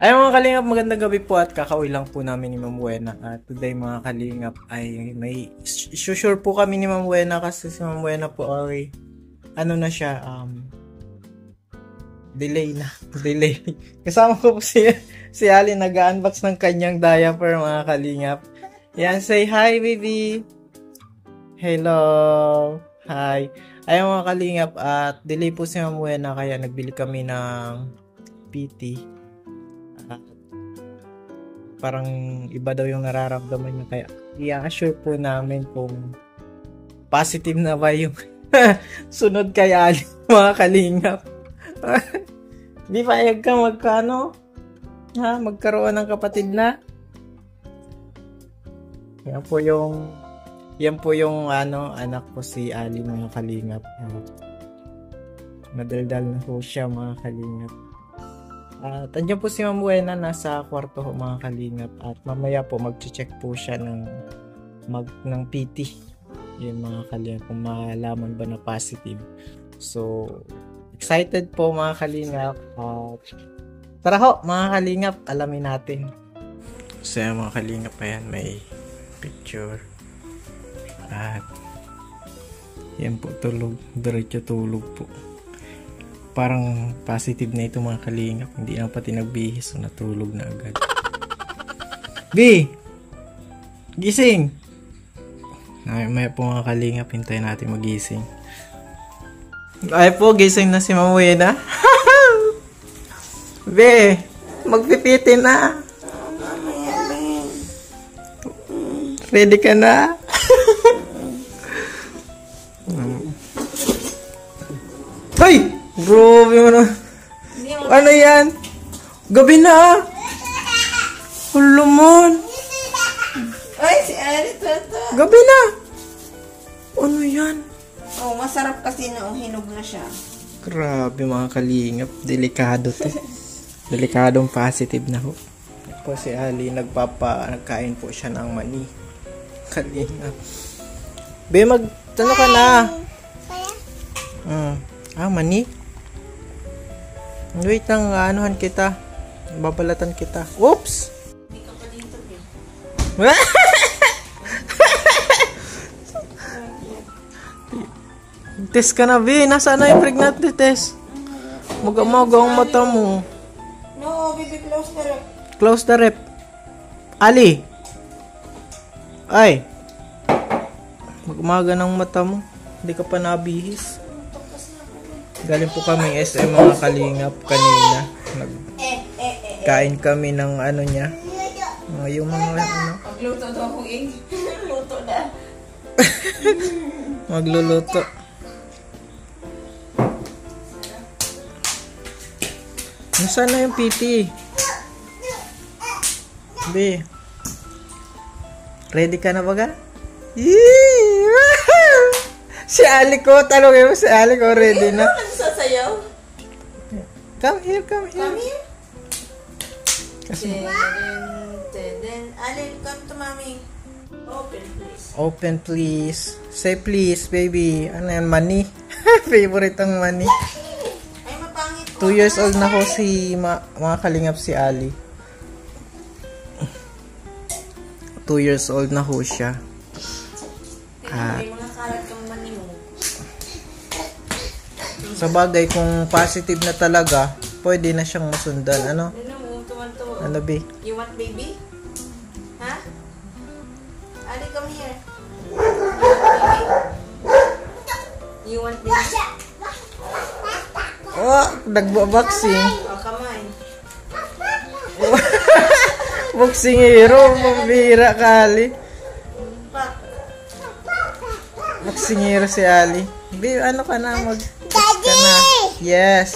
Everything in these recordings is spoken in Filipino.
Ay mga kalingap, magandang gabi po at kakauwi lang po namin ni Ma'am Buena. At today mga kalingap ay may sure po kami ni Ma'am Buena kasi si Ma'am Buena po ay ano na siya, delay. Kasama ko po si Ali nag-unbox ng kanyang diaper mga kalingap. Yan, say hi baby. Hello. Hi. Ay mga kalingap at delay po si Ma'am Buena kaya nagbili kami ng PT. Parang iba daw yung nararamdaman niya kaya i-assure po namin kung positive na ba yung sunod kay Ali mga kalingap. Di payag ka magkaroon ng kapatid na. Yan po yung anak ko si Ali mga kalingap. Madaldal na po siya mga kalingap. At andyan po si Ma'am Buena, nasa kwarto ho mga kalingap. At mamaya po mag-check po siya ng PT. Yung mga kalingap kung malaman ba na positive. So, excited po mga kalingap. Tara ho mga kalingap, alamin natin. So mga kalingap, ayan may picture. At yan po, tulog. Diretso tulog po. Parang positive na ito mga kalingap. Hindi na pati nagbihis. So natulog na agad. B! Gising! May po mga kalingap. Hintayin natin magising. Ay po, gising na si Ma'am Buena. B! Magpipiti na! Ready ka na? Hoy! Grabe mo na. Ano yan? Gabi na. Hulumon. Ay, si Ali toto. Gabi na. Ano yan? Oh, masarap kasi na hinog na siya. Grabe mga kalingap. Delikado to. Delikadong positive na ho. Po si Ali nagkain po siya ng mani. Kalingap. Be, magtano ka na. Mani? Wait lang, anuhan kita. Babalatan kita. Oops! Hindi ka pa dito, eh. Test ka na, B. Nasaan na yung pregnancy test? Mag-amaga ang mata mo. No, baby, close the rep. Close the rep. Ali! Ay! Mag-umaga ng mata mo. Hindi ka pa nabihis. Galing po kami SM mga kalingap kanina. Nagkain kami ng ano niya. Yung mga Magluto daw akong luto na. Magluluto. Nasaan na yung PT? B. Ready ka na baga? Si Ali ko, tanongin mo si Ali ko, ready na. Sasayaw? Come here. Come here. Then, Ali, come to mommy. Open, please. Open, please. Say please, baby. Ano yan, money? Favorite ang money. Ay, mapangit 2 years old na ko si mga kalingap si Ali. 2 years old na ho siya. May mga kalat kang mani mo. Sa bagay, kung positive na talaga, pwede na siyang masundan. Ano? Ano, B? You want baby? Ha? Ali, come here. You want baby? Oh, nagbaboxing. Oh, come on. Boxing hero, mabira ka, Ali. Boxing hero si Ali. B, ano ka na? Mag-box ka na. Yes.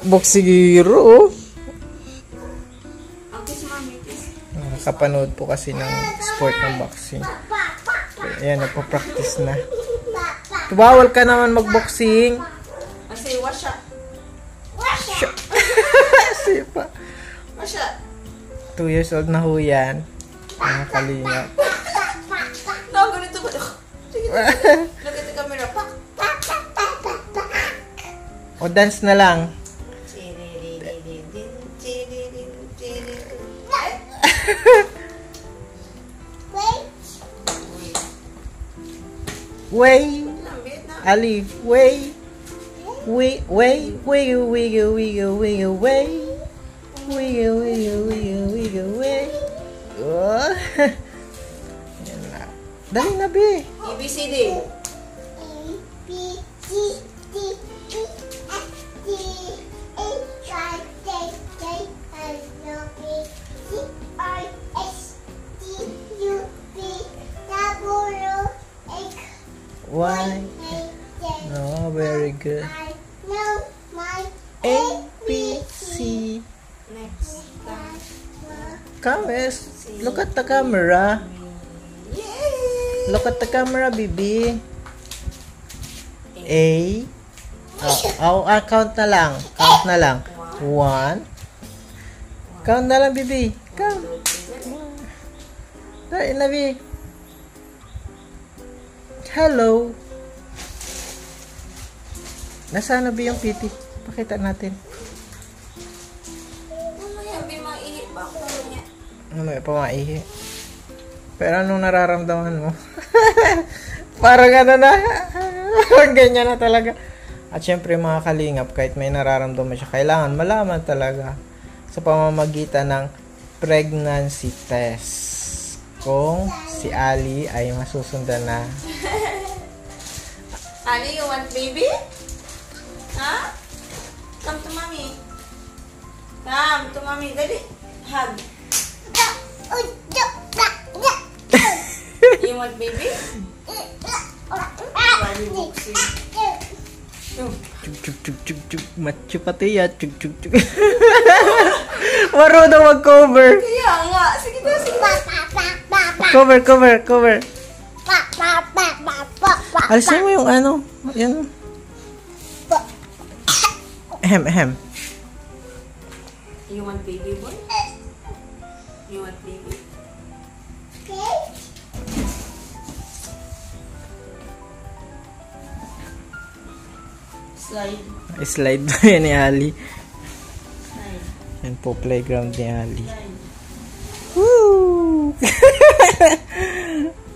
Boxing hero. Nakapanood po kasi ng sport ng boxing. Ayan, nagpa-practice na. Bawal ka naman mag-boxing. Say, wash up. Sipa. Wash up. 2 years old na ho yan. Mga kalingap. No, ganito ba? Sige, look at the camera. O dance na lang. Way. Ali, way. Way, way, wiggle, wiggle, wiggle, wiggle, way. Wiggle, wiggle, wiggle, wiggle, way. Oh. Yan na. Dali na, be. ABCD. Why? No, very good. A, B, C. Next. Come, look at the camera. Yay! Look at the camera, baby. A. Count na lang. Count na lang. 1. Count na lang, baby. Count. Dali na, baby. Hello. Nasaan na ba yung PT? Pakita natin. Mamaya, maihi ba ako niya? May pamaihi. Pero anong nararamdaman mo? Parang ano na. Ganyan na talaga. At syempre mga kalingap, kahit may nararamdaman siya, kailangan malaman talaga sa pamamagitan ng pregnancy test kung si Ali ay masusundan na. Ali, you want baby? Ha? Come to mommy. Come to mommy. Dali. Hug. You want baby? Bali boxing. Chug. Macho pati ya. Chug. Marunong mag-cover. Kaya nga. Sige na, sige na. Cover. Alisin mo yung ano. Yan. Ahem. You want baby boy? You want baby? Slide ba yan ni Ali? Slide. Yan po, playground ni Ali. Slide. Woo!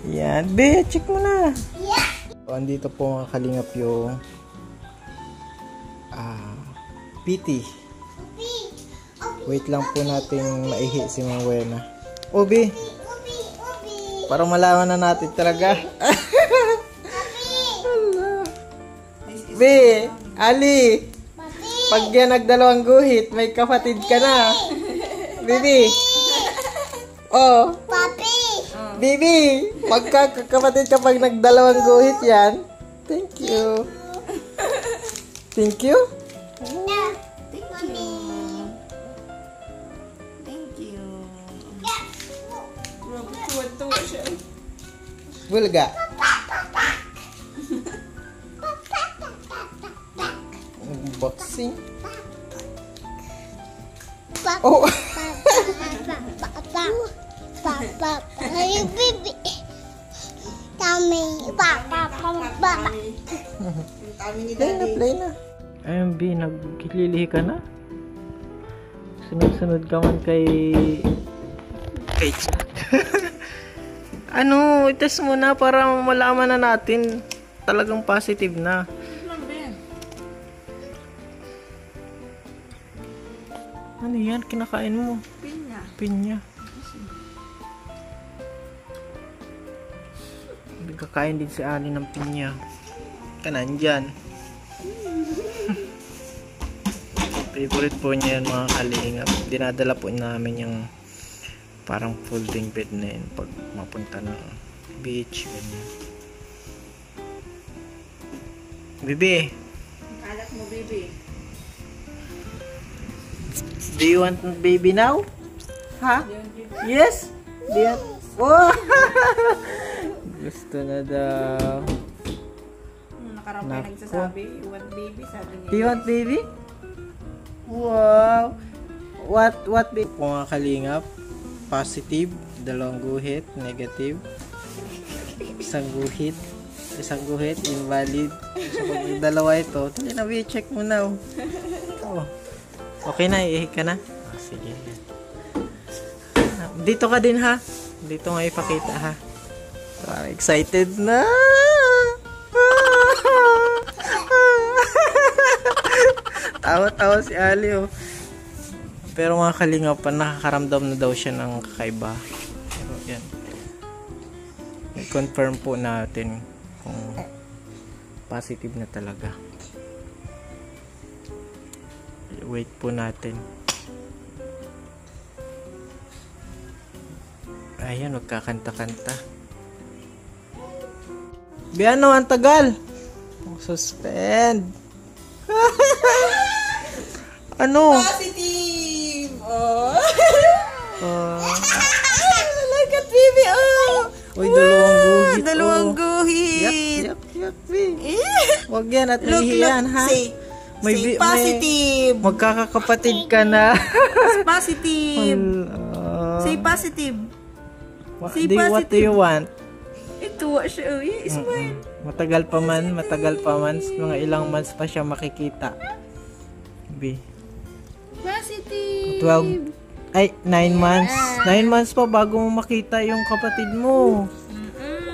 Yan. Be, check mo na. So, andito po mga kalingap yung PT. Wait lang po natin maihi si Ma'am Buena. Be. Para malaman na natin talaga. Be, Ali. Pag yan nagdalawang guhit, may kapatid ka na. Bibi. Oh. Papi! Bibi, magkakapatid kapag nagdalawang guhit yan. Thank you. Thank you? Thank you. Grabe, tuwa siya. Bulga. Boxing. Oh. Papa, hey baby. Tummy, papa. Play na. Ayun, B, naglilihi ka na? Sunod-sunod ka man kay... Ano, itest mo na para malaman na natin talagang positive na. Ano yan? Kinakain mo? Pinya. Kakain din si Ali ng pinya. Kanan dyan. Favorite po niya yan mga kalingap. Dinadala po namin yung parang folding bed na yun pag mapunta ng beach. Ganyan. Bibi. Anak mo, baby. Do you want baby now? Ha? Yes? Do you want... Oh! Gusto na daw. Nakarapay nagsasabi, you want baby, sabi niya. Do you want baby? Wow! What baby? Kung mga kalingap, positive, dalawang guhit, negative, isang guhit, invalid, So, pag dalawa ito, dali na, check mo na. Oh. Okay na, iihik ka na? Oh, sige. Dito ka din ha. Dito nga ipakita ha. So, excited na. Tawa-tawa si Ali oh. Pero mga kalingap pa, nakakaramdam na daw siya ng kakaiba. Pero yan. I-confirm po natin kung positive na talaga. Wait po natin. Ayan, magkakanta-kanta. Biano, ang tagal. Suspend. Ano? Positive! Oh! Look at baby, oh! Uy, dalawang guhit. Dalawang oh. guhit! Yak, baby. Huwag yan at nahihiyan, ha? Say positive! Magkakakapatid ka na. Positive! Say positive! Say What do you want? Ito siya, smile. Matagal pa man. Mga ilang months pa siya makikita. B. Positive! 9 months. 9 months pa bago mo makita yung kapatid mo.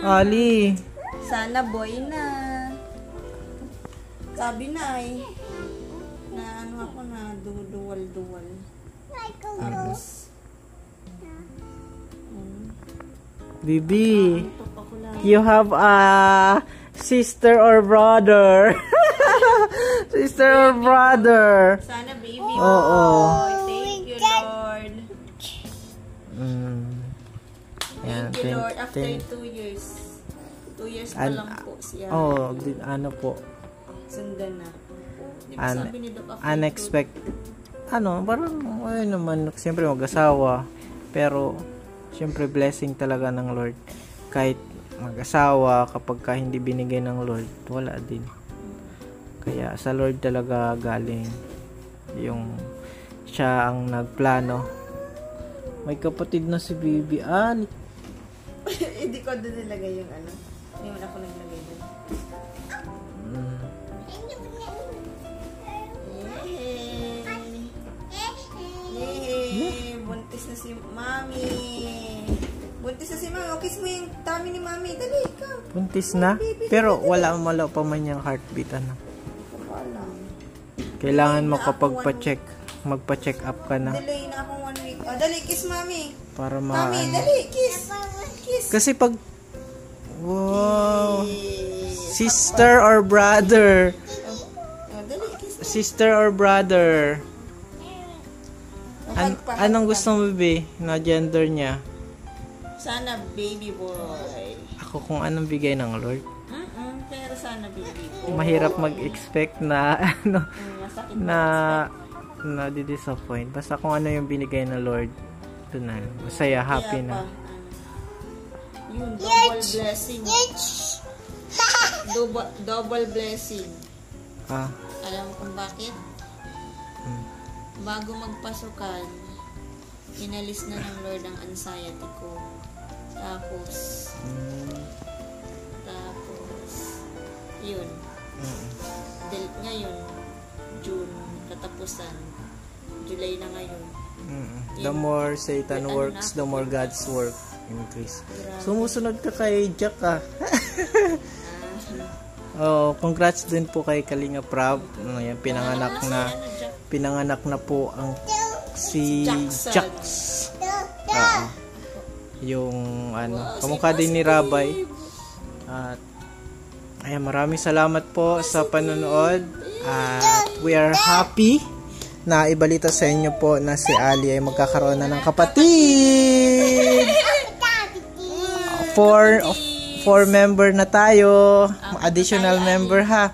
Ali. Sana boy na. Sabi na na ano ako na duwal. Tapos Bibi, you have a sister or brother. Sister or brother. sana baby. Oo. Thank you, Lord. Yan, Thank you, Lord. After 2 years. 2 years pa lang po siya. ano po. Sundan na. Di ba sabi ni Doc after Unexpected. Parang, ay naman, siyempre mag-asawa. Pero, siyempre blessing talaga ng Lord. Kahit mag-asawa, kapag ka hindi binigay ng Lord, wala din. Kaya sa Lord talaga galing yung siya ang nagplano. May kapatid na si Bibi. Hindi ko doon nilagay yung ano. Hindi mo na ako naglagay doon. Yay! Buntis na si Mami. O, kiss mo yung tummy ni Mami. Dali, ikaw. Buntis na? Pero wala pa man yung heartbeat. Kailangan mo kapag magpa-check up ka na. Delay na akong 1 week. Dali, kiss Mami. Para Mami, dali, kiss. Kiss. Kasi pag wow. Sister or brother? Dali, kiss. Sister or brother? Anong gusto mo, Bibi? Na gender niya? Sana baby boy. Ako kung anong bigay ng Lord. Pero sana baby boy. Mahirap mag-expect na Masakit na di-disappoint. Basta kung ano yung binigay ng Lord, doon na. Masaya, happy na. Yung double blessing. Double blessing. Alam mo kung bakit? Bago magpasukan, inalis na ng Lord ang anxiety ko. Tapos, yun. Ngayon, June, katapusan. July na ngayon. The more Satan works, the more God's work increase. Sumusunod ka kay Jack congrats din po kay Kalinga Prab. Pinanganak na po ang si Jax. Yung kamukha din ni Rabay. At ayan, maraming salamat po sa panonood. At we are happy na ibalita sa inyo po na si Ali ay magkakaroon na ng kapatid. 4 member na tayo. Additional member ha.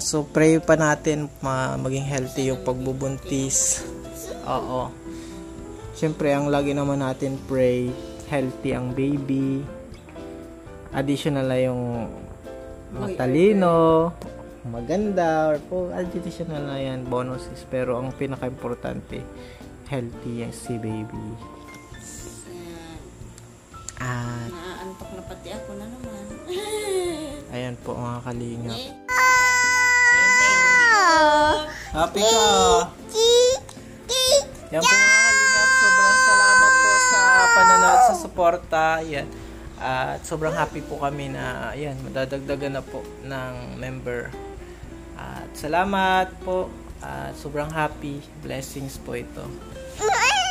So pray pa natin maging healthy yung pagbubuntis. Siyempre ang lagi naman natin pray healthy ang baby. Additional na yung matalino, maganda, or additional na yan, bonuses. Pero ang pinaka-importante, healthy yung si baby. Naaantok na pati ako na naman. Ayan po mga kalingap. Happy ka. Yan po mga kalingap. Sobrang salamat po sa panonood sa suporta. Yan. At sobrang happy po kami na yan, madadagdagan na po ng member. At salamat po. At sobrang happy. Blessings po ito.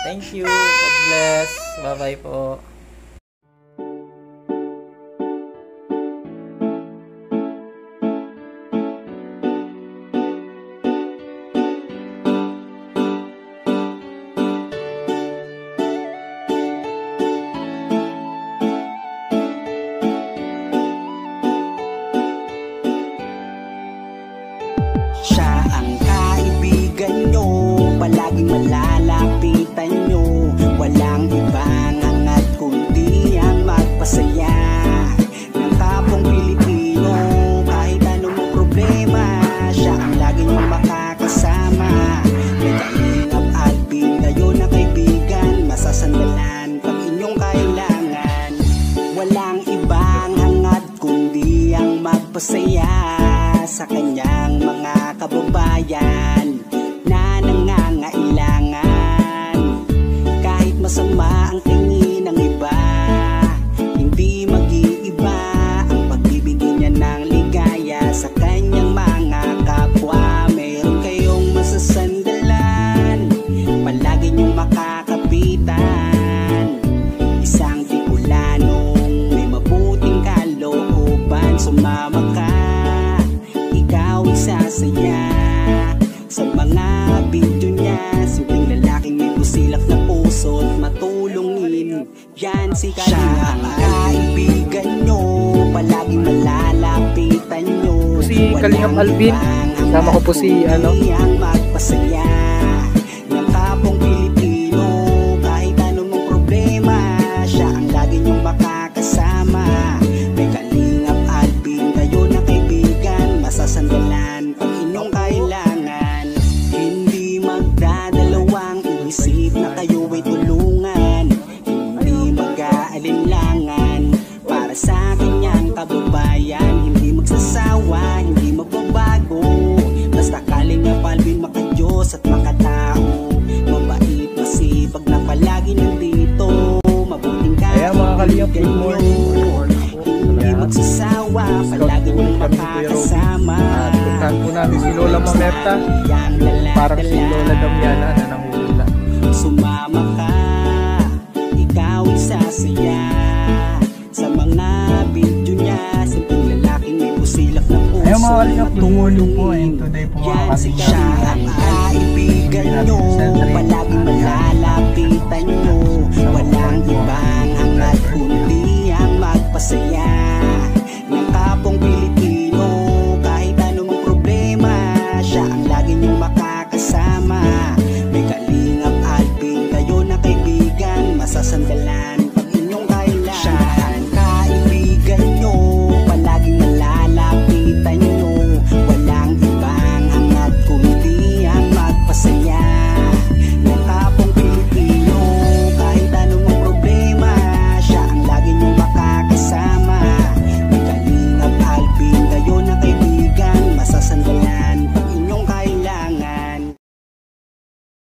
Thank you. God bless. Bye-bye po. Siya ang kaibigan nyo, palaging malalapitan nyo. Walang ibang hangat kundi ang magpasaya ng kapong Pilipino. Kahit anong problema, siya ang laging makakasama. May Kalingap Alvin, kayo na kaibigan, masasandalan pag inyong kailangan. Walang ibang hangat kundi ang magpasaya sa kanyang mga kababayan na nangangailangan. Kahit masama ang tingin ng iba, hindi mag-iiba ang pagbibigay niya ng ligaya sa kanyang mga kapwa. Meron kayong masasandalan, palagi niyong makakapitan. Isang Bicolanong may mabuting kalooban, sumama ka, ikaw isasaya sa mga video niya. Simpleng lalaking may busilak na puso't matulungin, yan si Kalingap. Siya ang kaibigan nyo, palaging malalapitan nyo. Si Kalingap Alvin, sama ko po si ang magpasaya ng kapong Pilipino. Kahit anong problema, siya ang lagi nyong makakasama. May Kalingap Alvin, kayo na kaibigan, masasandalan pag inyong kailangan. Hindi magdadalawang inisip na kayo ay tulungan. Hindi mag-aalinlangan para sa kanyang kababayan. Hindi magsasawa, hindi magbabago. Basta Kalingap Alvin, makadiyos at makatao. Mabait, masipag na palagi nandito. Mabuting Ayan mga Kalingap, good morning. hindi magsasawa, palagi niyong makakasama. At puntahan po namin si Lola Mamerta. Parang si Lola Damiana na nanguhula. Sumama ka, ikaw isasaya sa mga video niya. Simpleng lalaking may busilak na puso. Ayan mga Kalingap, good morning po. And today po mga Yan si Kalingap, Kalingap